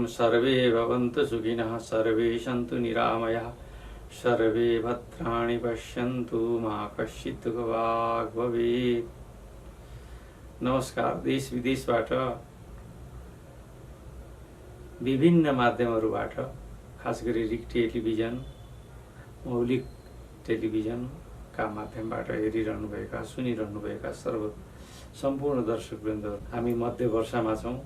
Survey भवन्तु सुखिनः survey Santu निरामयाः survey भद्राणि पश्यन्तु मा कश्चित् दुःखभाग् भवेत्। नमस्कार। देश विदेशबाट विभिन्न माध्यमहरूबाट खास गरी रिक टेलिभिजन, मौलिक टेलिभिजनका माध्यमबाट हेरिरहनुभएका सुनिरहनुभएका सम्पूर्ण दर्शकवृन्दहरू, हामी मध्य वर्षामा छौँ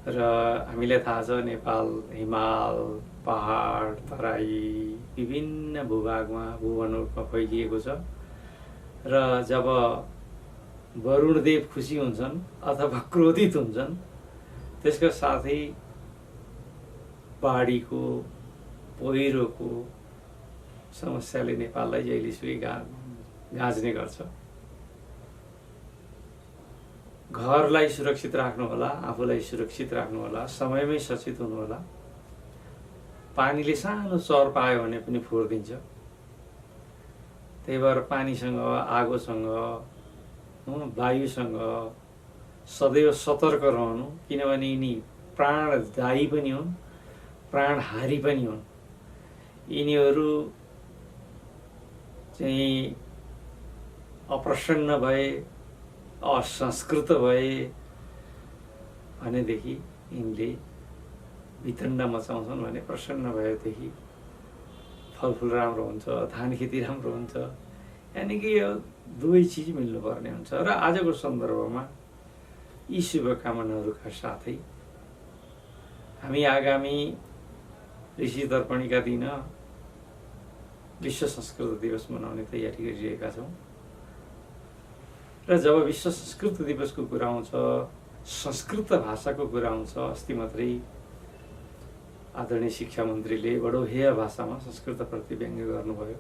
र हामीलाई थाहा छ नेपाल हिमाल, पहाड, तराई विभिन्न भूभागमा भूभाण्डमा फैलिएको छ र जब वरुणदेव खुसी हुन्छन् अथवा क्रोधित हुन्छन् त्यसका साथै बाढीको पहिरोको समस्याले नेपाललाई जहिलेसुकै गाँच्ने गर्छ। घरलाई सुरक्षित राख्नुहोला, आफूलाई सुरक्षित राख्नुहोला, समयमै सचेत हुनुहोला। पानीले सानो चर पायो भने पनि फोडिदिन्छ। त्यही भएर पानीसँग, आगोसँग, वायुसँग सदैव सतर्क रहनु, किनभने यिनी प्राणदायी पनि हुन्, प्राणहारी पनि हुन्। यिनीहरू चाहिँ अप्रसन्न भए, असंस्कृत भए भनेदेखि यिनले वितण्ड मचाउँछन् भने प्रसन्न भएदेखि फलफुल राम्रो हुन्छ, धान खेती राम्रो हुन्छ। यानि कि यो दुवै चिज मिल्नुपर्ने हुन्छ। र आजको सन्दर्भमा यी शुभकामनाहरूका साथै हामी आगामी ऋषि तर्पणीका दिन विश्व संस्कृत दिवस मनाउने तयारी गरिरहेका छौँ। र जब विश्व संस्कृत दिवसको कुरा आउँछ, संस्कृत भाषाको कुरा आउँछ, अस्ति मात्रै आदरणीय शिक्षा मन्त्रीले बडो हेय भाषामा संस्कृतप्रति व्यङ्ग्य गर्नुभयो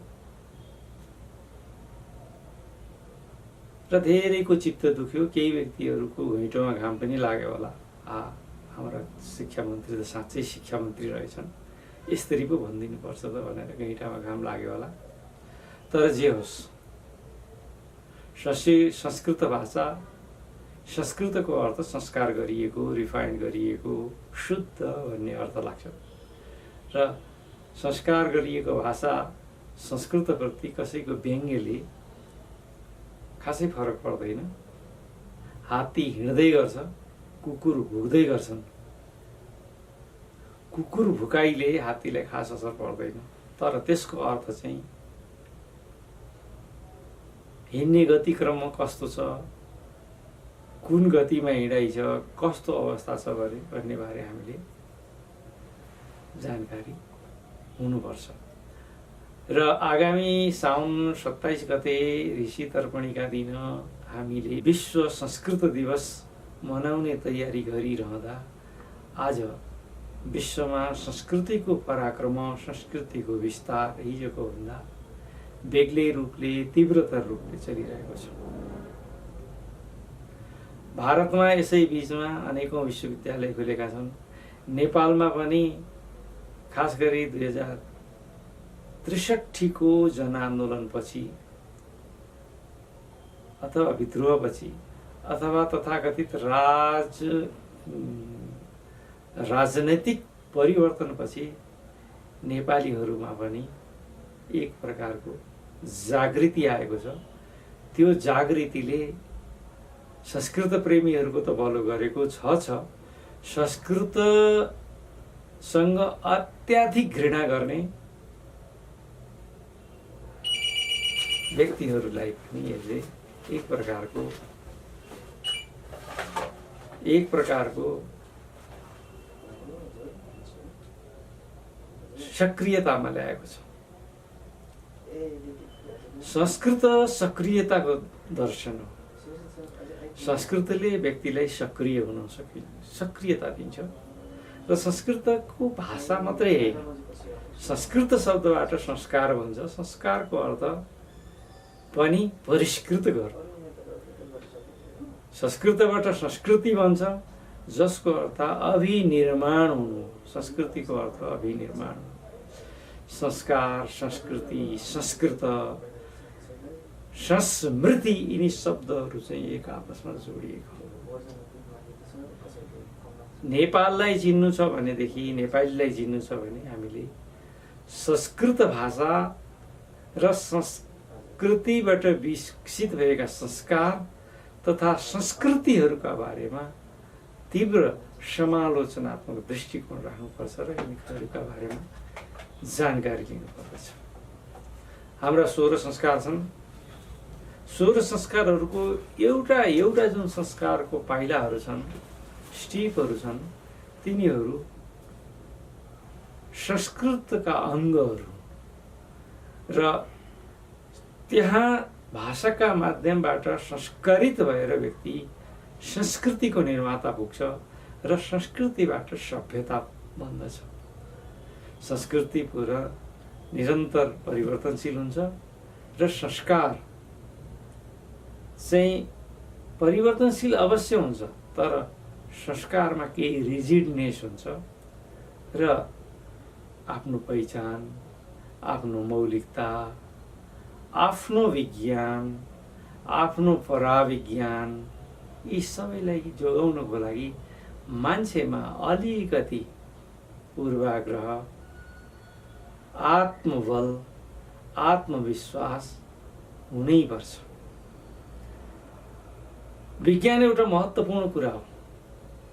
र धेरैको चित्त दुख्यो। केही व्यक्तिहरूको घुइँटोमा घाम पनि लाग्यो होला। हाम्रा शिक्षा मन्त्री त साँच्चै शिक्षा मन्त्री रहेछन्, यसरी पो भनिदिनुपर्छ त भनेर घुइँटामा घाम लाग्यो होला। तर जे होस्, संस्कृत भाषा, संस्कृतको अर्थ संस्कार गरिएको, रिफाइन गरिएको, शुद्ध भन्ने अर्थ लाग्छ। र संस्कार गरिएको भाषा संस्कृतप्रति कसैको व्यङ्ग्यले खासै फरक पर्दैन। हात्ती हिँड्दै गर्छ, कुकुर भुक्दै गर्छन्। कुकुर भुकाइले हात्तीलाई खास असर पर्दैन, तर त्यसको अर्थ चाहिँ हिँड्ने गतिक्रममा कस्तो छ, कुन गतिमा हिँडाइ छ, कस्तो अवस्था छ भन्ने बारे हामीले जानकारी हुनुपर्छ। र आगामी साउन 27 गते ऋषि तर्पणीका दिन हामीले विश्व संस्कृत दिवस मनाउने तयारी गरिरहँदा आज विश्वमा संस्कृतिको पराक्रम, संस्कृतिको विस्तार हिजोको भन्दा बेग्लै रूपले, तीव्रतर रूपले चलिरहेको छ। भारतमा यसै बीचमा अनेकौं विश्वविद्यालय खुलेका छन्। नेपालमा पनि खास गरी 2063 को जनआन्दोलनपछि अथवा विद्रोहपछि अथवा तथाकथित राजनैतिक परिवर्तनपछि नेपालीहरूमा पनि एक प्रकारको जागृति आएको छ। त्यो जागृतिले संस्कृत प्रेमीहरूको त भलो गरेको छ। संस्कृतसँग अत्याधिक घृणा गर्ने व्यक्तिहरूलाई पनि यसले एक प्रकारको सक्रियतामा ल्याएको छ। संस्कृत सक्रियताको दर्शन हो। संस्कृतले व्यक्तिलाई सक्रिय हुन सक्रियता दिन्छ। र संस्कृतको भाषा मात्रै होइन, संस्कृत शब्दबाट संस्कार भन्छ। संस्कारको अर्थ पनि परिष्कृत गर्नु। संस्कृतबाट संस्कृति भन्छ, जसको अर्थ अभिनिर्माण हुनु। संस्कृतिको अर्थ अभिनिर्माण। संस्कार, संस्कृति, संस्कृत, संस्मृति यिनी शब्दहरू चाहिँ एक आपसमा जोडिएको। नेपाललाई चिन्नु छ भनेदेखि, नेपालीलाई चिन्नु छ भने हामीले संस्कृत भाषा र संस्कृतिबाट विकसित भएका संस्कार तथा संस्कृतिहरूका बारेमा तीव्र समालोचनात्मक दृष्टिकोण राख्नुपर्छ र यिनीहरूका बारेमा जानकारी लिनुपर्दछ। हाम्रा 16 संस्कार छन्। 16 संस्कारहरूको एउटा एउटा जुन संस्कारको पाइलाहरू छन्, स्टेपहरू छन्, तिनीहरू संस्कृतका अङ्गहरू र त्यहाँ भाषाका माध्यमबाट संस्कारित भएर व्यक्ति संस्कृतिको निर्माता पुग्छ र संस्कृतिबाट सभ्यता बन्दछ। संस्कृति पुरा निरन्तर परिवर्तनशील हुन्छ र संस्कार चाहिँ परिवर्तनशील अवश्य हुन्छ, तर संस्कारमा केही रिजिडनेस हुन्छ र आफ्नो पहिचान, आफ्नो मौलिकता, आफ्नो विज्ञान, आफ्नो पराविज्ञान यी सबैलाई जोगाउनको लागि मान्छेमा अलिकति पूर्वाग्रह, आत्मबल, आत्मविश्वास हुनैपर्छ। विज्ञान एउटा महत्त्वपूर्ण कुरा हो,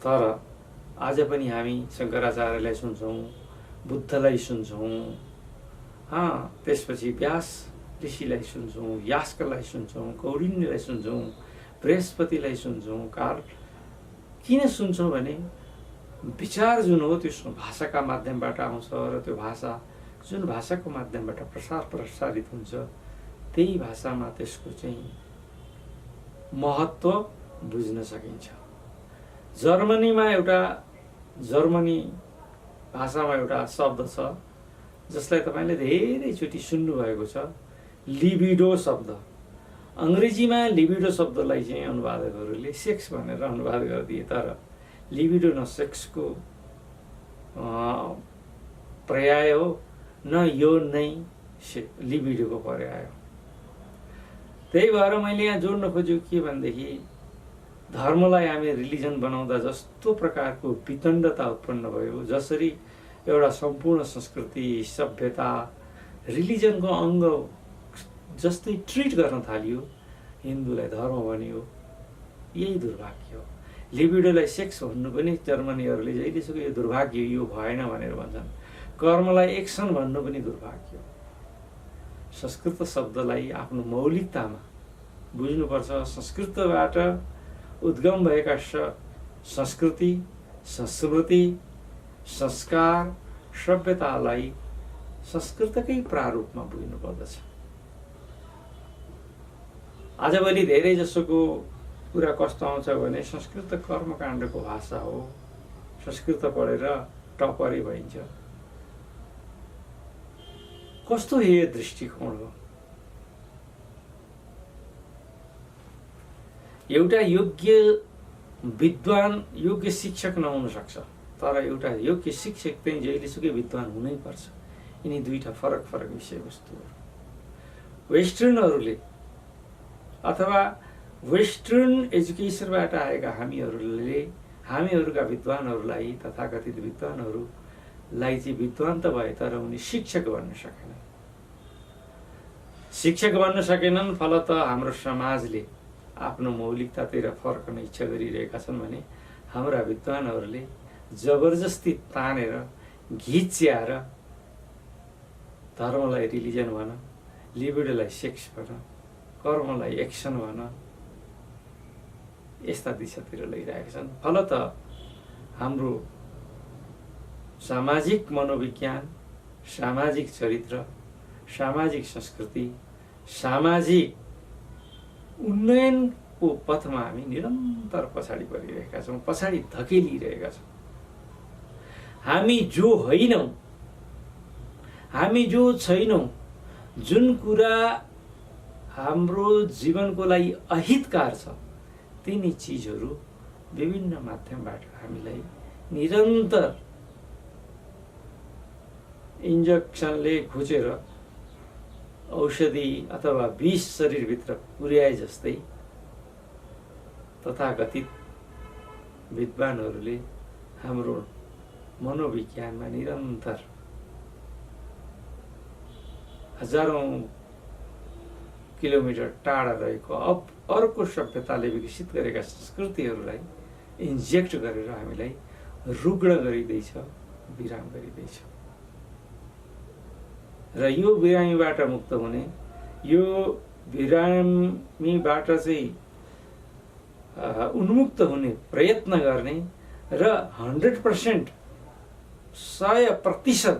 तर आज पनि हामी शङ्कराचार्यलाई सुन्छौँ, बुद्धलाई सुन्छौँ, त्यसपछि व्यास ऋषिलाई सुन्छौँ, यास्कलाई सुन्छौँ, कौडिन्यलाई सुन्छौँ, बृहस्पतिलाई सुन्छौँ। किन सुन्छौँ भने विचार जुन हो त्यो भाषाका माध्यमबाट आउँछ र त्यो भाषा जुन भाषाको माध्यमबाट प्रसारित हुन्छ त्यही भाषामा त्यसको चाहिँ महत्त्व बुझ्न सकिन्छ। जर्मनी भाषामा एउटा शब्द छ जसलाई तपाईँले धेरैचोटि सुन्नुभएको छ, लिबिडो शब्द। अङ्ग्रेजीमा लिबिडो शब्दलाई चाहिँ अनुवादकहरूले सेक्स भनेर अनुवाद गरिदिए, तर लिबिडो न सेक्सको पर्याय हो, न यो नै लिबिडोको पर्याय हो। त्यही भएर मैले यहाँ जोड्न खोजेको के भनेदेखि धर्मलाई हामी रिलिजन बनाउँदा जस्तो प्रकारको वितण्डता उत्पन्न भयो, जसरी एउटा सम्पूर्ण संस्कृति, सभ्यता रिलिजनको अङ्ग जस्तै ट्रिट गर्न थालियो, हिन्दूलाई धर्म बन्यो, यही दुर्भाग्य हो। लिबिडोलाई सेक्स भन्नु पनि जर्मनीहरूले जहिलेसुकै यो दुर्भाग्य, यो भएन भनेर भन्छन्। कर्मलाई एक्सन भन्नु पनि दुर्भाग्य हो। संस्कृत शब्दलाई आफ्नो मौलिकतामा बुझ्नुपर्छ। संस्कृतबाट उद्गम भएका संस्कृति, संस्कृति, संस्कार, सभ्यतालाई संस्कृतकै प्रारूपमा बुझ्नुपर्दछ। आजभोलि धेरै जसोको कुरा कस्तो आउँछ भने संस्कृत कर्मकाण्डको भाषा हो, संस्कृत पढेर टपरै भइन्छ। कस्तो हेय दृष्टिकोण हो। एउटा योग्य विद्वान योग्य शिक्षक नहुन सक्छ, तर एउटा योग्य शिक्षक चाहिँ जहिलेसुकै विद्वान हुनै पर्छ। यिनी दुईटा फरक फरक विषयवस्तुहरू। वेस्टर्नहरूले अथवा वेस्टर्न एजुकेसनबाट आएका हामीहरूका विद्वानहरूलाई, तथाकथित विद्वानहरूलाई चाहिँ विद्वान त भए तर उनी शिक्षक बन्न सकेनन्। शिक्षक बन्न सकेनन्, फलत हाम्रो समाजले आफ्नो मौलिकतातिर फर्कन इच्छा गरिरहेका छन् भने हाम्रा विद्वानहरूले जबरजस्ती तानेर घिच्याएर धर्मलाई रिलिजन भन, लिबिडोलाई सेक्स भन, कर्मलाई एक्सन भन, यस्ता दिशातिर लैरहेका छन्। फलत हाम्रो सामाजिक मनोविज्ञान, सामाजिक चरित्र, सामाजिक संस्कृति, सामाजिक उन्नयनको पथमा हामी निरन्तर पछाडि परिरहेका छौँ, पछाडि धकेलिरहेका छौँ। हामी जो होइनौँ, हामी जो छैनौँ, जुन कुरा हाम्रो जीवनको लागि अहितकार छ, तिनी चिजहरू विभिन्न माध्यमबाट हामीलाई निरन्तर इन्जेक्सनले खुचेर औषधि अथवा विष शरीरभित्र पुर्याए जस्तै तथाकथित विद्वानहरूले हाम्रो मनोविज्ञानमा निरन्तर हजारौं किलोमिटर टाढा रहेको अर्को सभ्यताले विकसित गरेका संस्कृतिहरूलाई इन्जेक्ट गरेर हामीलाई रुग्ण गरिँदैछ, बिराम गरिँदैछ। र यो बिरामीबाट मुक्त हुने, यो बिरामीबाट चाहिँ उन्मुक्त हुने प्रयत्न गर्ने र 100% 100%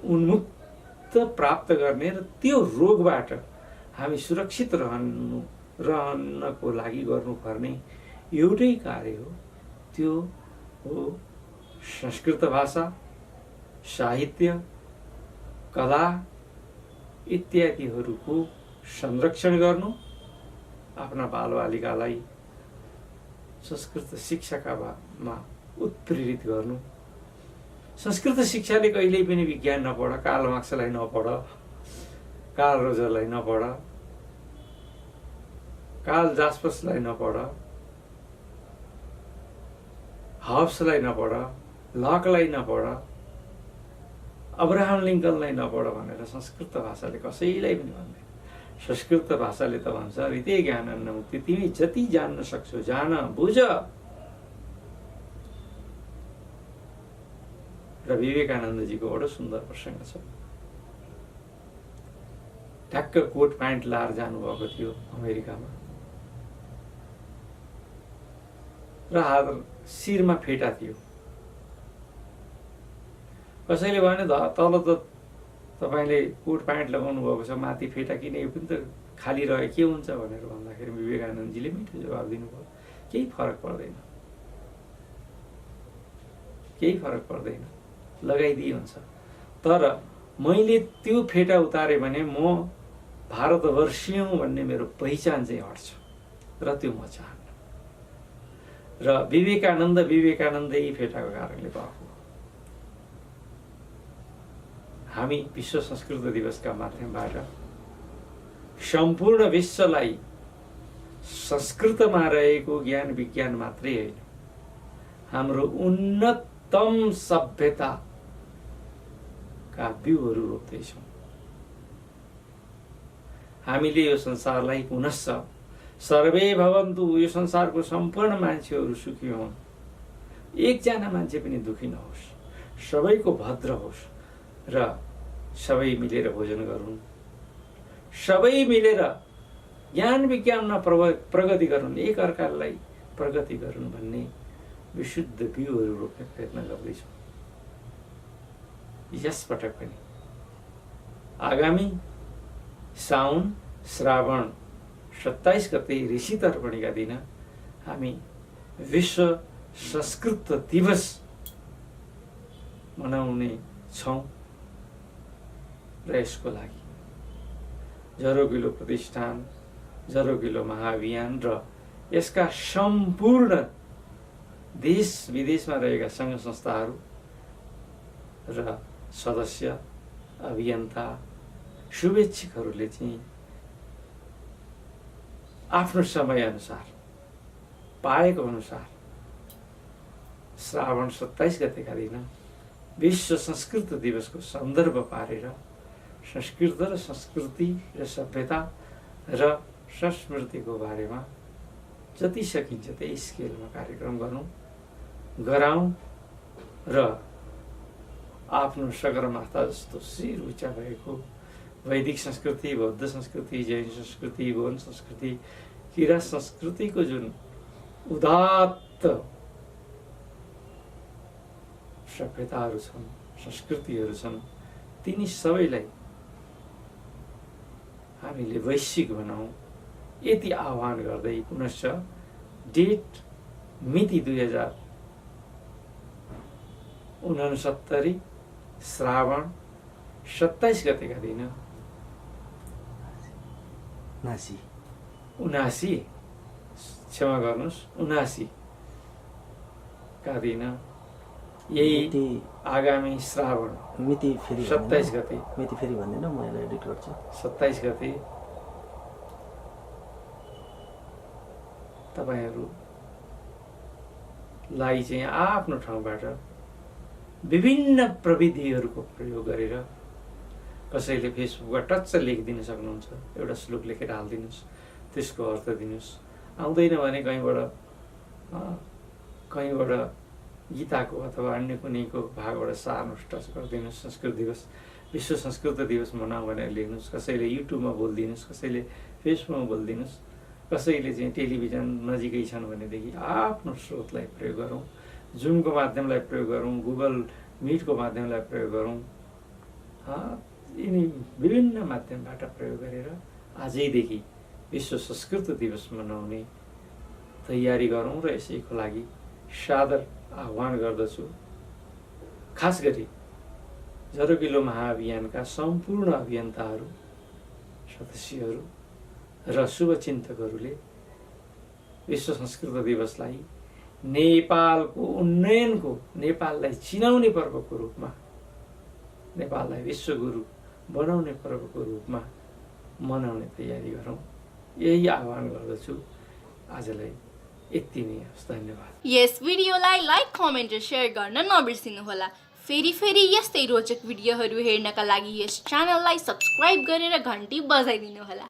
उन्मुक्त प्राप्त गर्ने र त्यो रोगबाट हामी सुरक्षित रहनको लागि गर्नुपर्ने एउटै कार्य हो, त्यो हो संस्कृत भाषा, साहित्य, कला इत्यादिहरूको संरक्षण गर्नु, आफ्ना बालबालिकालाई संस्कृत शिक्षामा उत्प्रेरित गर्नु। संस्कृत शिक्षाले कहिल्यै पनि विज्ञान नपढ, कार्ल मार्क्सलाई नपढ, कार्ल रोजरलाई नपढ, कार्ल जास्पर्सलाई नपढ, हब्सलाई नपढ, लकलाई नपढ, अब्राहम लिङ्कनलाई नपढ भनेर संस्कृत भाषाले कसैलाई पनि भन्दैन। संस्कृत भाषाले त भन्छ हृदय ज्ञान अन्न मुक्ति, तिमी जति जान्न सक्छौ जान, बुझ। र विवेकानन्दजीको बडो सुन्दर प्रसङ्ग छ। ठ्याक्क कोट प्यान्ट लाएर जानुभएको थियो अमेरिकामा र शिरमा फेटा थियो। कसैले भने तल त तपाईले कोट प्यान्ट लगाउनु भएको छ, माथि फेटा किन, यो पनि त खाली रहे के हुन्छ भनेर भन्दाखेरि विवेकानन्दजीले मिठो जवाब दिनुभयो, केही फरक पर्दैन, केही फरक पर्दैन, लगाइदिए हुन्छ। तर मैले त्यो फेटा उतारे भने म भारतवर्षीय हुँ भन्ने मेरो पहिचान चाहिँ हट्छ र त्यो म चाहन्न। र विवेकानन्दै फेटाको कारणले भएको। हामी विश्व संस्कृत दिवसका माध्यमबाट सम्पूर्ण विश्वलाई संस्कृतमा रहेको ज्ञान विज्ञान मात्रै होइन, हाम्रो उन्नतम सभ्यताका बिउहरू रोप्दैछौँ। हामीले यो संसारलाई पुनश्च सर्वे भवन्तु, यो संसारको सम्पूर्ण मान्छेहरू सुखी हुन्, एकजना मान्छे पनि दुखी नहोस्, सबैको भद्र होस् र सबै मिलेर भोजन गरून्, सबै मिलेर ज्ञान विज्ञानमा प्रगति गरून्, एक अर्कालाई प्रगति गरून् भन्ने विशुद्ध बिउहरू रोप्ने प्रयत्न गर्दैछौँ। यसपटक पनि आगामी साउन श्रावण 27 गते ऋषि तर्पणीका दिन हामी विश्व संस्कृत दिवस मनाउने छौँ। र यसको लागि जरोगिलो प्रतिष्ठान, जरोगिलो महाअभियान र यसका सम्पूर्ण देश विदेशमा रहेका सङ्घ संस्थाहरू र सदस्य, अभियन्ता, शुभेच्छुकहरूले चाहिँ आफ्नो समय अनुसार पाएको अनुसार श्रावण 27 गतेका दिन विश्व संस्कृत दिवसको सन्दर्भ पारेर संस्कृत र संस्कृति र सभ्यता र संस्कृतिको बारेमा जति सकिन्छ त्यही स्केलमा कार्यक्रम गराउँ र आफ्नो सगरमाथा जस्तो शिर उच्च भएको वैदिक संस्कृति, बौद्ध संस्कृति, जैन संस्कृति, गोवन संस्कृति, किराँत संस्कृतिको जुन उदात्त सभ्यताहरू छन्, संस्कृतिहरू छन्, तिनी सबैलाई हामीले वैश्विक बनाऊ, यति आह्वान गर्दै पुनश्च डेट मिति 2069 श्रावण 27 गतेका दिन 79 क्षमा गर्नुहोस् 79 का दिन यही आगामी श्रावण मिति फेरि 27 गते मिति फेरि भन्दैन, म यसलाई एडिट गर्छु। 27 गते तपाईहरू लाई चाहिँ आफ्नो ठाउँबाट विभिन्न प्रविधिहरूको प्रयोग गरेर कसैले फेसबुकमा टच्च लेखिदिन सक्नुहुन्छ, एउटा श्लोक लेखेर हालिदिनुहोस्, त्यसको अर्थ दिनुहोस्। आउँदैन भने कहीँबाट गीताको अथवा अन्य कुनैको भागबाट सार्नुहोस्, टच गरिदिनुहोस्। संस्कृत दिवस, विश्व संस्कृत दिवस मनाऊ भनेर लेख्नुहोस्। कसैले युट्युबमा बोलिदिनुहोस्, कसैले फेसबुकमा बोलिदिनुहोस्, कसैले चाहिँ टेलिभिजन नजिकै छन् भनेदेखि आफ्नो स्रोतलाई प्रयोग गरौँ, जुमको माध्यमलाई प्रयोग गरौँ, गुगल मिटको माध्यमलाई प्रयोग गरौँ। यिनी विभिन्न माध्यमबाट प्रयोग गरेर आजैदेखि विश्व संस्कृत दिवस मनाउने तयारी गरौँ र यसैको लागि सादर आह्वान गर्दछु। खास गरी जरोगिलो महाअभियानका सम्पूर्ण अभियन्ताहरू, सदस्यहरू र शुभचिन्तकहरूले विश्व संस्कृत दिवसलाई नेपालको उन्नयनको, नेपाललाई चिनाउने पर्वको रूपमा, नेपाललाई विश्वगुरु बनाउने पर्वको रूपमा मनाउने तयारी गरौँ, यही आह्वान गर्दछु। आजलाई यति नै होस्, धन्यवाद। यस भिडियोलाई लाइक, कमेन्ट र सेयर गर्न नबिर्सिनुहोला। फेरि यस्तै रोचक भिडियोहरू हेर्नका लागि यस च्यानललाई सब्स्क्राइब गरेर घन्टी बजाइदिनुहोला।